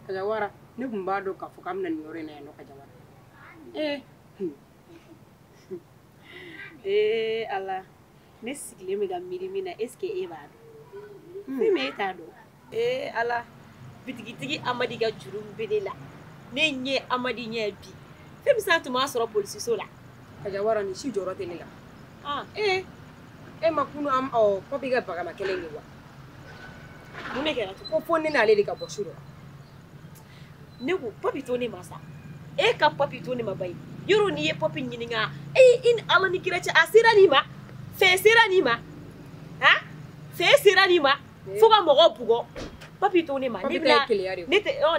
kadja wara ne kun b'a dɔn k'a fɔ k'an bɛna nin yɔrɔ in na yan nɔ kadja wara ala ne sigilen bɛ ka miiri min na est ce que e b'a dɔn fɛn min e t'a dɔn ala bitigitigi amadi ka juru bɛ ne la ne ɲɛ amadi ɲɛ bi fɛn min san tun b'a sɔrɔ polisiso la kadja wara nin si jɔyɔrɔ tɛ ne la e ma kunu papi ka bagama kelen de wa mun ne kɛra ko fo ne n'ale de ka bɔ su dɔ ne ko papi to ne ma sa e ka papi to ne ma bayi yɔrɔ n'i ye papi ɲininka i ni ala ni kira cɛ a sera nin ma fɛn sera nin ma fɛn sera nin ma fo ka mɔgɔ bugɔ papi to ne ma ne bɛna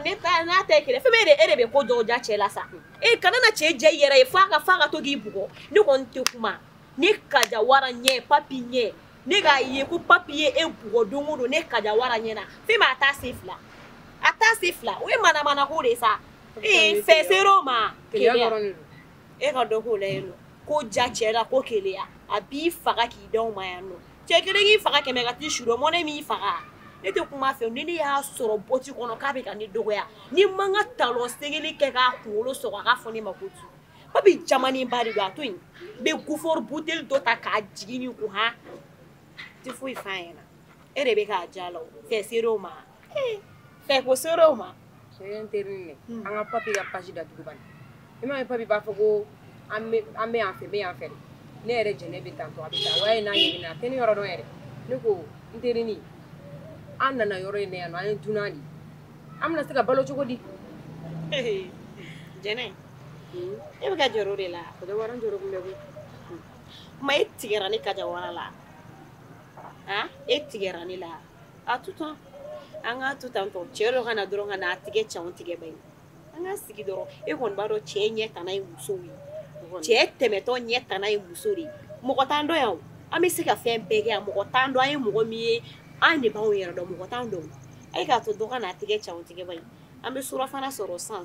ne ta n'a ta ye kɛlɛ fɛn bɛ e de bɛ ko dɔw ja cɛ la sa kana na cɛ jɛ i yɛrɛ ye f'a ka to k'i bugɔ ne kɔni tɛ kuma ne kadja wara ɲɛ papi ɲɛ ne k'a ye ko papi ye e bugɔ don o don ne kadja wara ɲɛ na fɛn b'a ta se fila o ye manamana ko de sa fɛn ser'o ma keleya e ka dɔ k'o la yen nɔ ko ja cɛ la ko keleya a b'i faga k'i d'aw ma yan nɔ cɛ kelen k'i faga kɛmɛ ka t'i su dɔ mɔnɛ m'i faga ne tɛ kuma fɛ ni ne y'a sɔrɔ bɔti kɔnɔ k'a bɛ ka ne dɔgɔya ni man ka talon segeli kɛ k'a kunkolo sɔgɔ a k'a fɔ ne ma ko tu papi jamanen ba de don a to yen n bɛ gufor buteli dɔ ta k'a jigin nin kun tɛ foyi f'a ɲɛna e de bɛ k'a ja la o fɛ ser'o ma fɛ ko ser'o ma cɛ n teri ne an ka papi ka page datugu bani i m'a ye papi b'a fɔ ko an bɛ yan fɛ n bɛ yan fɛ de ne yɛrɛ jɛnɛ bɛ tan tɔ a bɛ taa wa ye n'a ɲininka a tɛ ne yɔrɔ dɔn yɛrɛ ne ko n terini an nana yɔrɔ in na yan nɔ an ye dunan de an bɛna se ka balo cogo di jɛnɛ e bɛ ka jɔrɔ o de la kadja wara n jɔrɔ kun bɛ koyi ma e tigɛra ne kadja wara la e tigɛra ne la a tu tan an k'a tu tan tɔ cɛ dɔ ka na dɔrɔn ka na a tigɛ cɛw tigɛ ba ye an ka sigi dɔrɔn e kɔni b'a dɔn cɛ ɲɛ tana ye musow ye cɛ tɛmɛtɔ ɲɛ tana ye muso de ye mɔgɔ t'an dɔn yan o an bɛ se ka fɛn bɛɛ kɛ yan mɔgɔ t'an dɔn an ye mɔgɔ min ye an de b'anw yɛrɛ dɔn mɔgɔ t'an dɔn a ye k'a to dɔ ka na a tigɛ cɛw tigɛ ba ye an bɛ surafana sɔrɔ san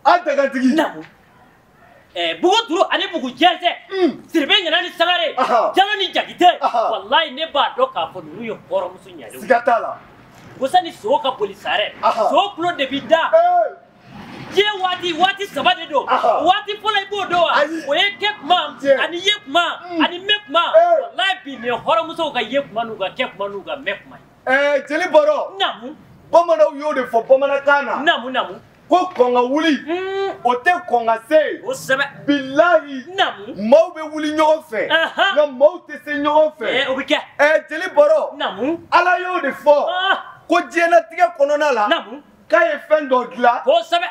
an dagatigi bugu turu ani bugu jɛnsɛ siribe ɲana ni sagare jalo ni jakite wallahi ne b'a dɔn k'a fɔ ninnu ye hɔrɔnmuso ɲalen siga t'a la busa ni sogo ka boli sarɛ sogo kulo de bi da diɲɛ waati saba de don waati fɔlɔ i b'o dɔn wa o ye kɛ kuma ani ye kuma ani mɛ kuma wallahi bi nin ye hɔrɔnmusow ka ye kuma n'u ka kɛ kuma n'u ka mɛ kuma ye jeli bɔrɔ namu bamananw y'o de fɔ bamanankan na namu ko kɔn ka wuli o tɛ kɔn ka se o sɛbɛ bilahi maaw bɛ wuli ɲɔgɔn fɛ nka maaw tɛ se ɲɔgɔn fɛ o bɛ kɛ jeli bɔrɔ ala y'o de fɔ ko diɲɛlatigɛ kɔnɔna la k'a ye fɛn dɔ dilan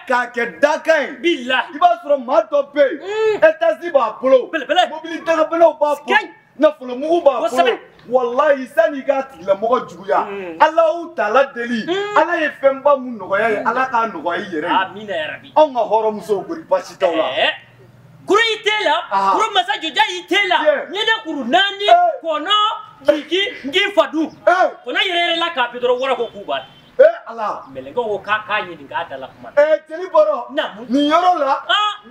k'a kɛ dakan ye i b'a sɔrɔ maa dɔ bɛ yen étage b'a bolo mobili dagabanaw b'a bolo nafolomugu b'a bolo wallahi sani k'a tigilamɔgɔ juguya ala y'u tala deli ala ye fɛnba mun nɔgɔya ye ala k'a nɔgɔya i yɛrɛ ye amina yarabi anw ka hɔrɔnmusow kɔni baasi t'aw la kuru i tɛ la kuru masa joja i tɛ la ɲɛnɛ kuru naani kɔnɔ jigi ngi fadu kɔnɔ yɛrɛ la k'a bi dɔrɔn wɔrɔ ko k'u b'a ala mɛlɛkɛ ko k'a ɲininka a dala kuma jeli bɔrɔ nin yɔrɔ la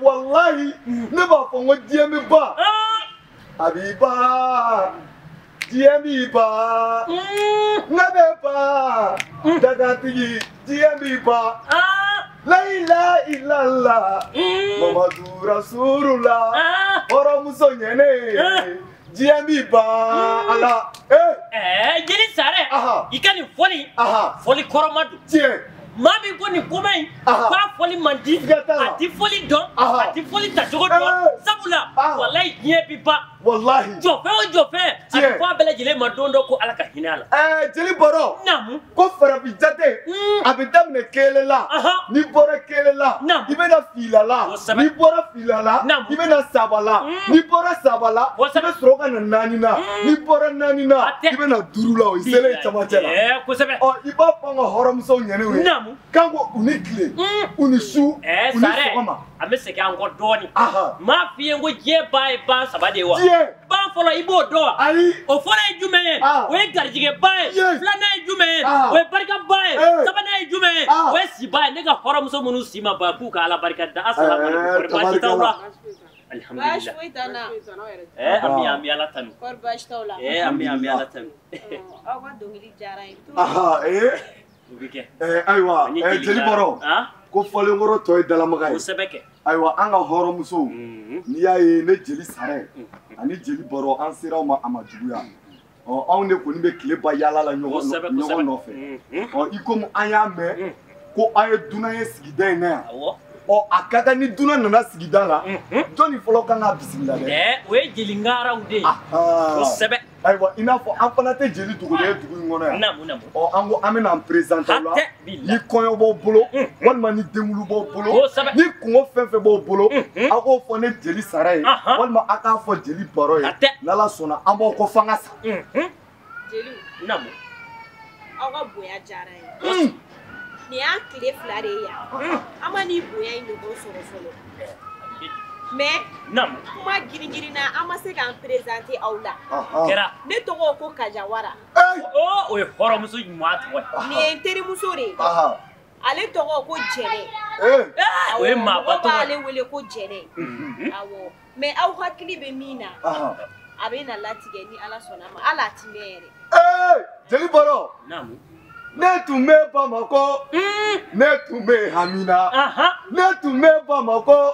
wallahi ne b'a fɔ n ko diɲɛ bɛ ban a b'i ban diɲɛ b'i ban ne bɛ ban dagatigi diɲɛ b'i ban la ilaha illallah mamadu rasulullah hɔrɔnmuso ɲɛne diɲɛ b'i ban ala jeli sarɛ i ka nin fɔli kɔrɔma don maa min ko nin kuma in k'a fɔli man di a ti fɔli dɔn a ti fɔli tacogo dɔn sabula walayi diɲɛ bi ban jɔfɛn o jɔfɛn a bɛ fɔ a bɛɛ lajɛlen ma don dɔ ko ala ka hinɛ a la jeli bɔrɔ naamu ko farafin jate a bɛ daminɛ kelen la n'i bɔra kelen la i bɛna fila la n'i bɔra fila la i bɛna saba la n'i bɔra saba la i bɛ sɔrɔ ka na naani na n'i bɔra naani na i bɛna duuru la o ye selen camancɛ la kosɛbɛ i b'a fɔ an ka hɔrɔnmusow ɲɛnɛw ye kan ko u ni tile u ni su u ni sɔgɔma an bɛ segin an kɔ dɔɔnin maa f'i ye ko diɲɛ ba ye ban saba de ye wa ban fɔlɔ i b'o dɔn wa o fɔlɔ ye jumɛn ye o ye garijɛgɛ ba ye filanan ye jumɛn ye o ye barika ba ye sabanan ye jumɛn ye o ye si ba ye ne ka hɔrɔnmuso minnu si ma ban k'u ka ala barika da asalaamaaleykum kɔri baasi t'aw la alhamdulillah Tana. ami ala tanu Korbash Tola. ami ala tanu Awa dongili jarai. Aha, ubike aywa, jeli baro. Ko fɔlen kɔrɔ tɔ ye dalamaga ye. Kosɛbɛ kɛ. Ayiwa, an ka hɔrɔnmusow, n'i y'a ye ne jeli Sare ani jeli baro an sera aw ma a ma juguya. Anw de kɔni bɛ tile ba yaala la ɲɔgɔn nɔfɛ. I komi an y'a mɛn ko an ye dunan ye sigida in na yan. A ka kan ni dunan nana sigida la, jɔnni fɔlɔ kan k'a bisimila dɛ? O ye jeli ngaraw de ye. Kosɛbɛ. Ayiwa, i n'a fɔ an fana tɛ jeli dogolen ye dugu in kɔnɔ yan. Naamu. An ko an bɛna an présenter aw la. Ni kɔɲɔ b'aw bolo, walima ni denkundi b'aw bolo, ni kungo fɛn fɛn b'aw bolo, aw k'o fɔ ne jeli Sara ye, walima aw k'a fɔ jeli Baro ye. N'Ala sɔnna an b'aw kɔ fanga sa. Jeli. Naamu. Aw ka bonya diyara n ye. Nin y'a tile 2 de ye yan. An ma nin bonya in ɲɔgɔn sɔrɔ fɔlɔ. Mais kuma girin-girin na an ma se k'an présenter aw la. Kɛra. Ne tɔgɔ ko kadja wara. O ye hɔrɔnmuso ɲuman tɔgɔ ye. Nin ye n terimuso de ye. Ale tɔgɔ ko Jɛnɛ. O ye maaba tɔgɔ ye. Mɔgɔ b'ale wele ko Jɛnɛ. Awɔ. Mais aw hakili bɛ min na, a bɛ na latigɛ ni Ala sɔnna ma. Hali a ti mɛn yɛrɛ. Jeli Baro. Naamu. Ne tun bɛ Bamako, ne tun bɛ Hamina, ne tun bɛ Bamako,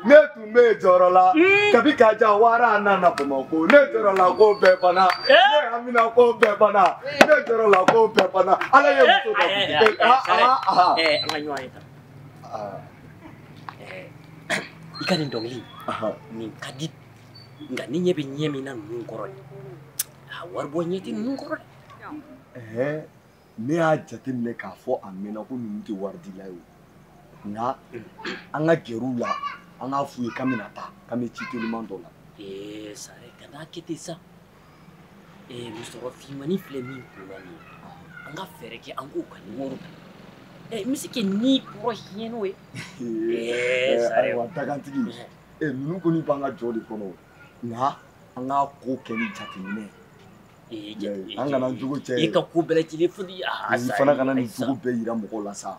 ne tun bɛ Jɔrɔla, kabi kadja wara nana Bamako, ne Jɔrɔla ko bɛɛ banna, ne Hamina ko bɛɛ banna, ne Jɔrɔla ko bɛɛ banna. Ala ye muso dɔ di. An ka ɲɔgɔn ye tan. I ka nin dɔnkili nin ka di nka ni ɲɛ bɛ ɲɛ min na ninnu kɔrɔ de, a wari bɔ ɲɛ tɛ ninnu kɔrɔ dɛ. Ne y'a jateminɛ k'a fɔ a mɛnna ko ninnu tɛ waridila ye o, nka an ka gɛrɛw la an k'a f'u ye k'an bɛna taa k'an bɛ ci teliman dɔ la. Sare kana kɛ ten sa, musɔrɔ finmani filɛ min kunna nin ye, an ka fɛɛrɛ kɛ an k'o ka nimoro ta. N bɛ se kɛ ni kɔrɔ hiɲɛ n'o ye. Sare wa dagantigi, ninnu kɔni b'an ka jɔ de kɔnɔ nka an k'a ko kɛ ni jateminɛ. An kana jogo cɛ. I ka ko bɛɛ lajɛlen fɔli. I fana kana nin jogo bɛɛ yira mɔgɔw la sa.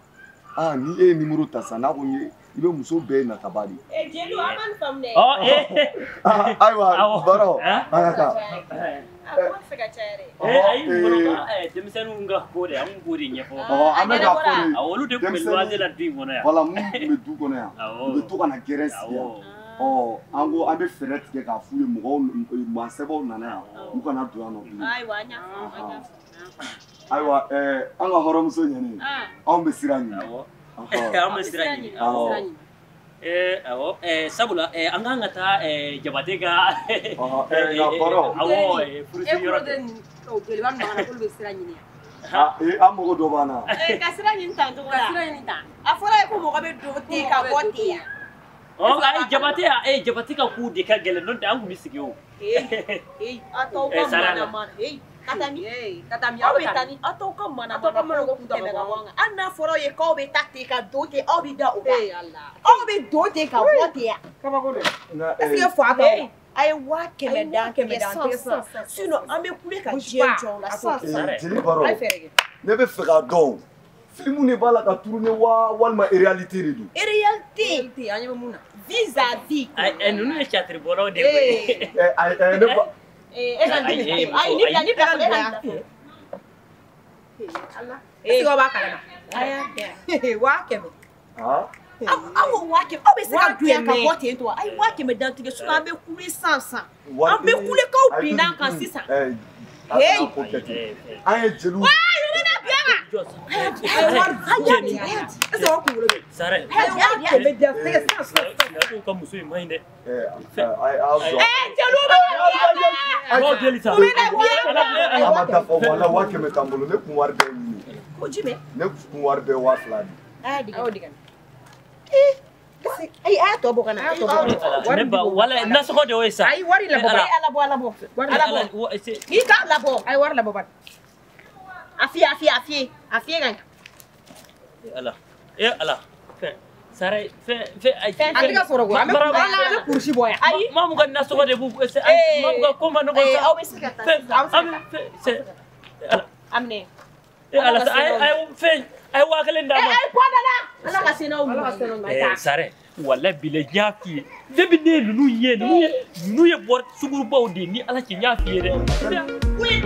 Ni e ye nimoro ta sa n'a ko i bɛ muso bɛɛ nataba de. Jeliw an ma nin faamu dɛ. Ayiwa Baro an ka taa. A ko fɛ ka caya dɛ. Ayi denmisɛnninw ka ko de an b'o de ɲɛfɔ. An bɛ k'a fɔ de. Olu de tun bɛ loyer la du in kɔnɔ yan. Voilà mun tun bɛ du kɔnɔ yan u bɛ to ka na gɛrɛn sigi yan. An ko an bɛ fɛɛrɛ tigɛ k'a f'u ye mɔgɔw maasɛbɛw nana yan u kana don yan nɔ bilen. Ayiwa an y'a faamu. Ayiwa an ka hɔrɔnmuso ɲɛnen anw bɛ siran ɲini. An bɛ siran ɲini. Awɔ sabula an kan ka taa Jabate ka Baro. Awɔ furusiri yɔrɔ tɛ. Jeliba ninnu b'an na k'olu bɛ sira ɲini yan. An mago dɔ b'an na. Ka sira ɲini tan cogo la. Ka sira ɲini tan. A fɔra ye ko mɔgɔ bɛ don ten ka bɔ ten yan. Ayi Jabate ka ku de ka gɛlɛn n'o tɛ an tun bɛ sigi o. A t'aw ka mana-mana. Ka taa min aw bɛ taa ni a t'aw ka mana-mana ko tɛmɛ ka bɔ an kan. Hali n'a fɔra aw ye k'aw bɛ taa ten ka don ten aw bɛ da o kan. Aw bɛ don ten ka bɔ ten yan. Kabako don. Est-ce que fa t'aw? A ye 5000 d'an tigɛ sisan. Sinon an bɛ kule ka diɲɛ jɔ o la sisan. Jeli Baro ne bɛ fɛ k'a dɔn film de b'a la ka tourner wa walima réalité de don. Réalité an ɲɛ bɛ mun na. vis-à-vis. Ninnu ye catiri bɔlaw de ye. Ne ba. E ka nin ni bila e ka nin Allah. Est-ce que aw b'a kalama? Ayi. 5000. Aw ko 5000 aw bɛ se ka don yan ka bɔ ten tɔ. Ayi 5000 d'an tigɛ sinon an bɛ kule sisan. An bɛ kule k'aw binna an kan sisan. An ye jeliw. Sare. Ka muso in man ɲi dɛ. A ma dafa wala 5000 t'an bolo ne kun wari bɛɛ ɲini. Ko jumɛn? Ne kun wari bɛɛ 2000 de. Aw digɛn. Ayi a y'a tɔ bɔ ka na. Ne ba wala nasɔgɔ de y'o ye sa. Ayi wari labɔ. Ala bɔ. N'i t'a labɔ. Ayi wari labɔ bani. A fiyɛ ka ɲi. Ala. Ala. Sare fɛn a tɛ ka sɔrɔ koyi. An bɛ kurusi bɔ yan. Ayi. Maa mun ka nasɔgɔ de b'u maa mun ka ko ma nɔgɔ sa. Aw bɛ se ka taa. Aminɛ. Ala a ye 5000 d'a ma. Ala ka se n'aw ma. Sare wala bile nyafi debi ne nunu ye bor suguru baw de ni ala ci nyafi ye de oui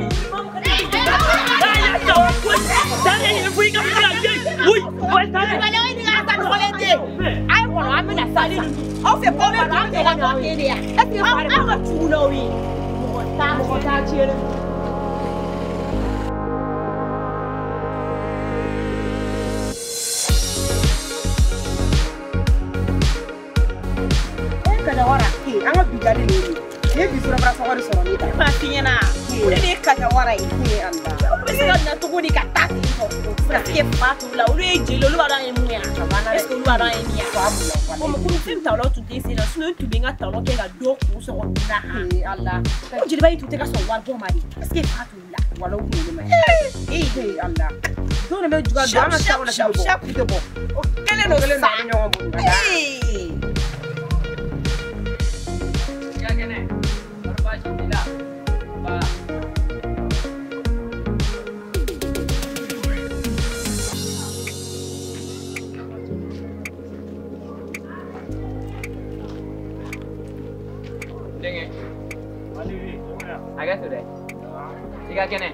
kadja wara an ka bijali ne ne bi sura bara sɔgɔ de sɔrɔ ne da ma fiɲɛna o de bɛ kadja wara ye o bɛ se ka na cogo di ka taa ten tɔ fura kɛ fa t'u la olu ye jeli olu b'a dɔn an ye mun ye est-ce que olu b'a dɔn an ye min ye bon kuru fɛn tawlaw tun tɛ sen na sinon n tun bɛ n ka tawlaw kɛ ka dɔ kun sɔgɔ n na Allah ko jeliba in tun tɛ ka sɔn wari bɔ ma de est-ce que fa t'u la wala u kun ma Allah dɔw de bɛ juga don an ka tawla tɛ bɔ o kelen do kelen na ɲɔgɔn bolo Agak sudah. Tiga kene.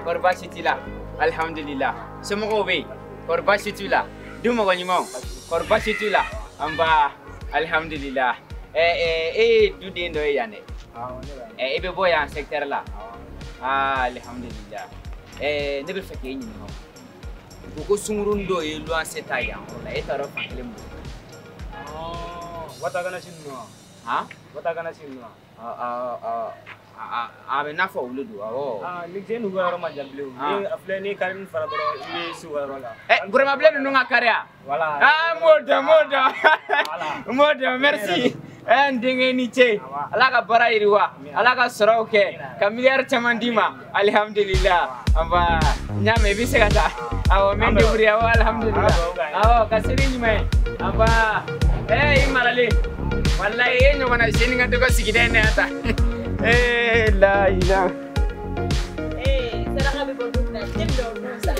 Korban situlah. Alhamdulillah. Semua kowe. Korban situlah. Dua mau nyimau. Korban situlah. Amba. Alhamdulillah. Du din do ya ne. Ibe boya sektor la. Alhamdulillah. Ne be fake yin no. Ko sungurun do e luan seta ya. Wala e taro fakle mu. Wata kana sinu. Ha? Wata kana sinu. Abe nafa uludu awo. Ni jenu garo ma jablu. Ni afle ni karin fara bro ni su garo la. Gurama ble nu ngakaria. Wala. Moda, merci. Ndenge ni che. Ala ka bara iriwa. Ala ka soroke. Ka miliyar chamandima. Alhamdulillah. Amba nyame bise kata. Awo mende buri awo alhamdulillah. Awo kasiri nyime. Amba imarale. Wallahi yenyo bana sheni ngatu ko sigidene ata. La ilaha. Saraka be bodu na temdo nusa.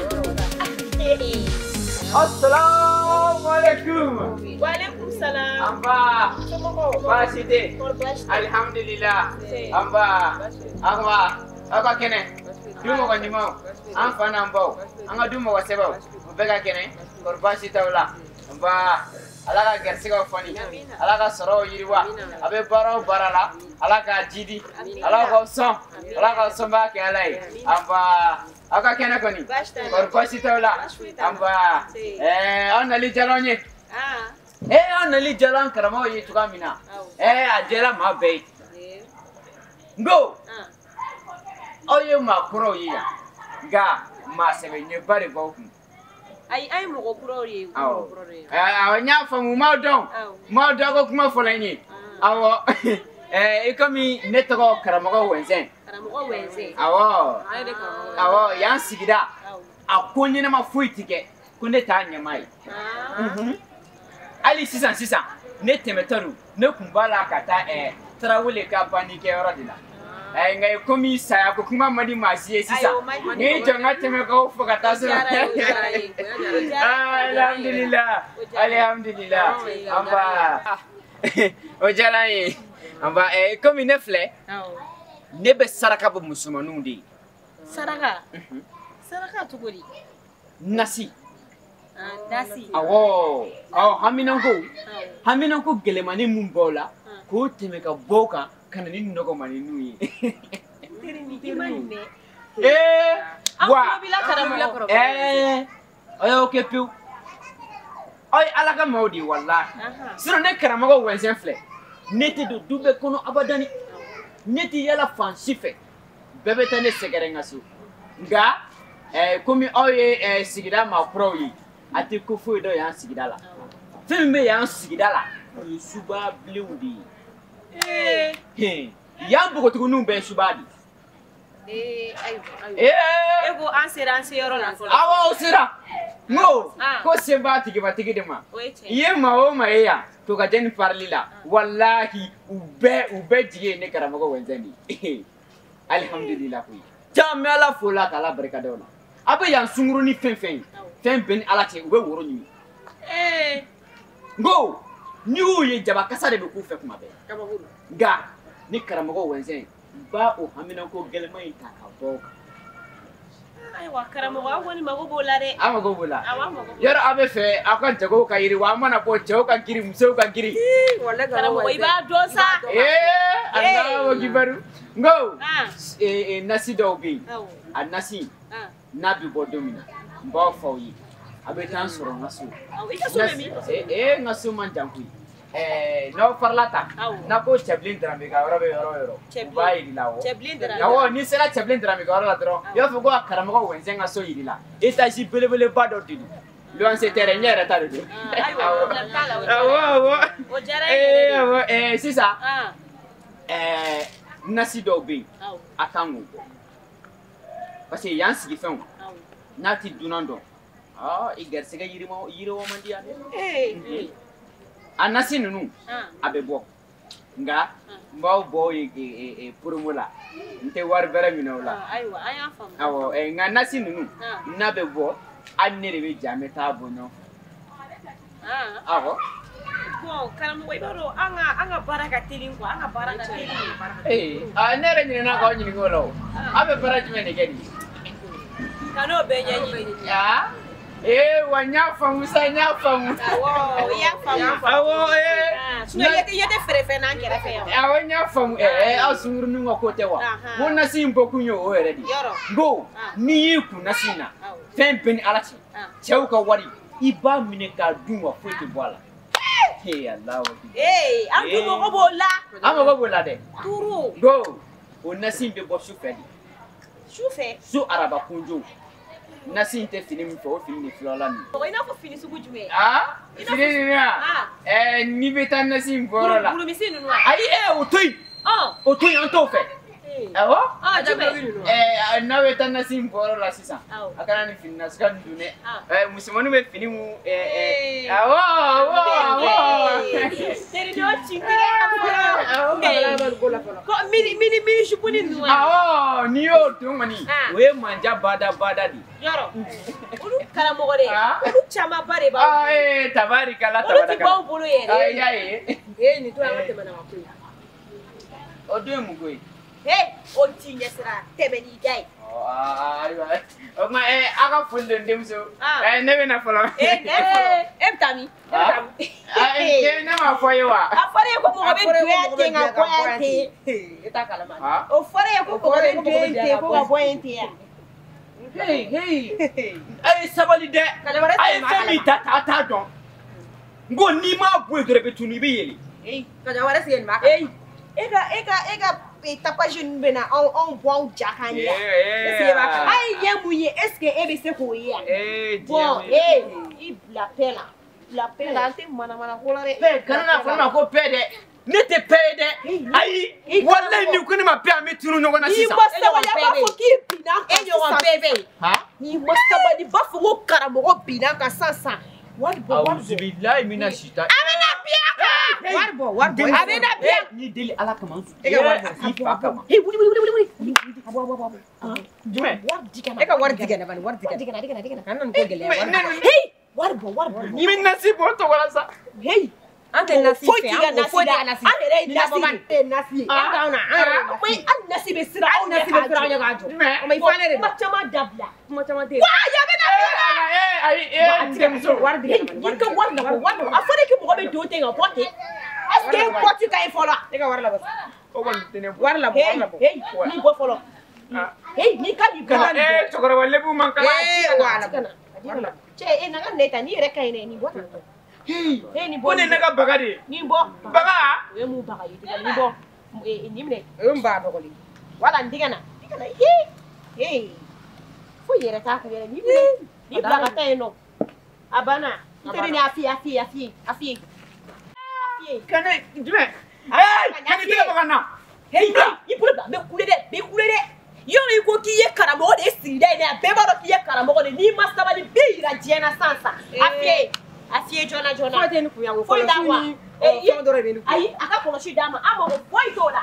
Assalamualaikum. Waalaikumsalam. Amba. Basite. Alhamdulillah. Amba. Aka kene. Dumo ko nyimo. Amfana ambao. Anga dumo wa sebao. Ubega kene. Korbasi tawla. Amba. Alaka gersiga fani. Alaka soro yiriwa. Abe baro barala. Alaka jidi. Alaka son. Alaka somba ke alai. Amba. Aka kene koni. Korbasi tawla. Amba. Onali jalonye. Onali jalan karamo yi tukamina. Ajela mabe. Go. Oye makuro yi ya. Ga masebe nyebare boku. Ai mo kuro yi. Nya famu maudon. Maudon ko kuma folanyi. Awo. Ikomi netoko karamo wenzen. Karamo wenzen. Awo yan sigida. Akonye na mafuitike. Kunde ta nyamai. Ali sisan ne temetaru ne kumbala kata trawule ka banike oradila. Ngai komi saya ko kuma madi masiye sisa. Ni jonga teme ko fokata sura. Alhamdulillah. Amba. Ojalai. Amba komi ne fle. Ne be saraka bo musumanu ndi. Saraka. Saraka tugori. Nasi. Nasi. Awo. Haminan ko gelemani mumbola. Ko teme ka boka kana ni nogo mani nuyi. Wa. Ayo kepu. Ay alaka maudi wallahi. Sino ne karamago wensen fle. Neti do dube kono abadani. Neti yala fansife. Bebe tane segere ngasu. Nga komi oye sigida ma pro yi. Ati kufu do yan sigida la. Filme yan sigida la. Suba bludi. Yan bugo tukunu be subadi. Ego ansera yoro la. Awo sira. No. Ko semba tigi de ma. Ye ma o ma ya. To ka jeni parli la. Wallahi ube diye ne karamago wenzani. Alhamdulillah kuyi. Jamme ala fola kala barka dawla. Abe yan sunguru ni fen ben ala che ube woro ni. Go. ni y'u ye jaba kasa de bɛ k'u fɛ kuma bɛɛ nka ni karamɔgɔ wɛnsɛn ba o haminako gɛlɛma in ta ka bɔ ayiwa karamɔgɔ aw kɔni mago b'o la dɛ an mago b'o la yɔrɔ aw bɛ fɛ aw ka jagow ka yiriwa an mana bɔ cɛw ka girin musow ka girin karamɔgɔ i b'a dɔn sa Allahu akibaru ngo nasi dɔw bɛ yen a nasi n'a bɛ bɔ don min na n b'aw fɔ aw ye a bɛ taa sɔrɔ n ka so n ka so man jan koyi n'aw farala ta n'a ko cɛbilen Daramɛ ka yɔrɔ bɛ yɔrɔ o yɔrɔ u b'a yiri la awɔ n'i sera cɛbilen Daramɛ ka yɔrɔ la dɔrɔn i b'a fɔ ko a karamɔgɔ wɛnsɛn ka so yiri la étage belebeleba dɔ de don luwanse tɛ dɛ n yɛrɛ ta de don awɔ sisan nasi dɔw bɛ yen a kan k'o bɔ parce que yan sigifɛnw n'a ti dunan dɔn i garisɛgɛ yiriwa man di yan dɛ a nasi ninnu a bɛ bɔ nka n b'aw bɔ promo la n tɛ wari bɛrɛ minɛ o la awɔ nka nasi ninnu n'a bɛ bɔ hali ne de bɛ ja n bɛ taa bɔ ɲɔgɔn fɛ awɔ bon karamɔgɔ i b'a dɔn an ka baara ka teli quoi an ka baara ka teli ne yɛrɛ ɲinɛna k'aw ɲininka o la o aw bɛ baara jumɛn de kɛ nin ka n'o bɛɛ ɲɛɲini wa n y'a faamu sa n y'a faamu awɔ i y'a faamu awɔ i tɛ feere fɛn n'an kɛrɛfɛ yan awɔ n y'a faamu aw sunkuruninw ka ko tɛ wa n ko nasi in bɔkun ye o yɛrɛ de ye n ko n'i y'i kun nasi in na fɛn bɛɛ ni ala cɛ cɛw ka wari i b'a minɛ k'a dun wa foyi tɛ bɔ a la an dun mago b'o la an mago b'o la dɛ turu n ko o nasi in bɛ bɔ sufɛ de sufɛ su araba kunjo nasi in tɛ fini min fɛ o fini de filɛla nin i n'a fɔ fini sugu jumɛn fini ninnu n'i bɛ taa nasi in bɔ yɔrɔ la burumisi ninnu ayi o to yen an t'o fɛ awɔ n'a bɛ taa nasi in bɔ yɔrɔ la sisan a kana nin fini nasuguya nin dun dɛ musomaninw bɛ fini mun awɔ teriɲɔgɔn cintigɛ ko mini supuni ninnu awɔ n'i y'o dun kɔni o ye manja bada de yɔrɔ olu karamɔgɔ de olu camanba de b'aw bolo tabarikala olu tɛ b'aw bolo yɛrɛ y'a ye nin to an ka tɛmɛ na ka to yen o don ye mun ko ye o t'i ɲɛsira tɛmɛ n'i da ye ayiwa o tuma aw ka foli de denmuso ne bɛ na fɔlɔ e bɛ taa min ne m'a fɔ ye wa a fɔra ye ko mɔgɔ bɛ donya ten ka bɔ yan ten e t'a kalama o fɔra ye ko mɔgɔ bɛ donya ten ko ka bɔ yan ten yan a ye sabali dɛ a ye fɛn min ta a t'a dɔn n ko n'i m'a bɔ yen dɔrɔn i bɛ tunu i bɛ yɛlɛ kaja wɛrɛ sigi nin b'a kan e ka tapage ninnu bɛ na anw bɔ anw ja kan yan a ye ɲɛ mun ye est ce que e bɛ se k'o ye yan bon i bila paix la an tɛ manamana ko la dɛ kana na fɔ ne ma ko paix dɛ ne tɛ paix ye dɛ ayi walayi ni ko ne ma paix an bɛ tunu ɲɔgɔn na sisan n'i ma sabali a b'a fɔ k'i binna kan sisan n'i ma sabali b'a fɔ ko karamɔgɔ binna kan sisan wari bɔ awuzubilayi mina sita a bɛna bin a kan wari bɔ a bɛna bin n'i deli ala kama e ka wari k'i fa kama wuli jumɛn e ka wari tigɛ dabali wari tigɛ kana nin ko gɛlɛya wari bɔ n'i bɛ nasi bɔ tɔgɔ la sa an tɛ nasi foyi t'i ka nasi la an yɛrɛ ye nasi ye an t'anw na an yɛrɛ an nasi bɛ siran anw ɲɛ k'a jɔ kuma caman dabila kuma caman tɛ wa ya bɛ na ayi denmuso wari tigɛ n'i ka wari labɔ a fɔra k'i mɔgɔ bɛ don ten ka bɔ ten est ce que bɔti ka ɲi fɔlɔ e ka wari labɔ o kɔni tɛ ne bɔ wari labɔ n'i bɔ fɔlɔ n'i ka nin bɔ cɛkɔrɔba lebu man kala cɛ e na ka ne ta n'i yɛrɛ ka ɲi dɛ nin bɔ tan ko ne ne ka baga de ye nin bɔ baga o ye mun baga ye nin bɔ nin minɛ o ye n ba dɔgɔlen wala n digɛna foyi yɛrɛ t'a kun yɛrɛ n'i minɛ n'i bila ka taa yen nɔ a banna n teri ni a f'i ye kana jumɛn kana tigɛ baga na i bolo bila n bɛ kule dɛ yɔrɔ i ko k'i ye karamɔgɔ de sigi da ye dɛ a bɛɛ b'a dɔn k'i ye karamɔgɔ de n'i ma sabali bɛɛ yira diɲɛ na sisan a f'i ye joona foyi tɛ nin kun yan foyi t'a wa fɛn dɔ de bɛ nin kun ayi a ka kɔlɔsi d'a ma an mago foyi t'o la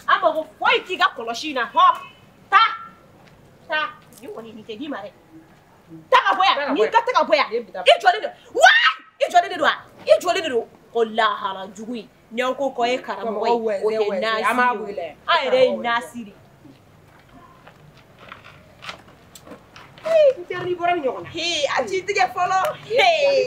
an mago foyi t'i ka kɔlɔsi na taa nin kɔni nin tɛ d'i ma dɛ taa ka bɔ yan n'i ka taa ka bɔ yan i jɔlen don wa i jɔlen de don wa i jɔlen de don o lahala jugu ye ni an ko kɔ ye karamɔgɔ ye o tɛ naasi ye an yɛrɛ ye naasi de n teri bɔra ni ɲɔgɔn na a t'i tigɛ fɔlɔ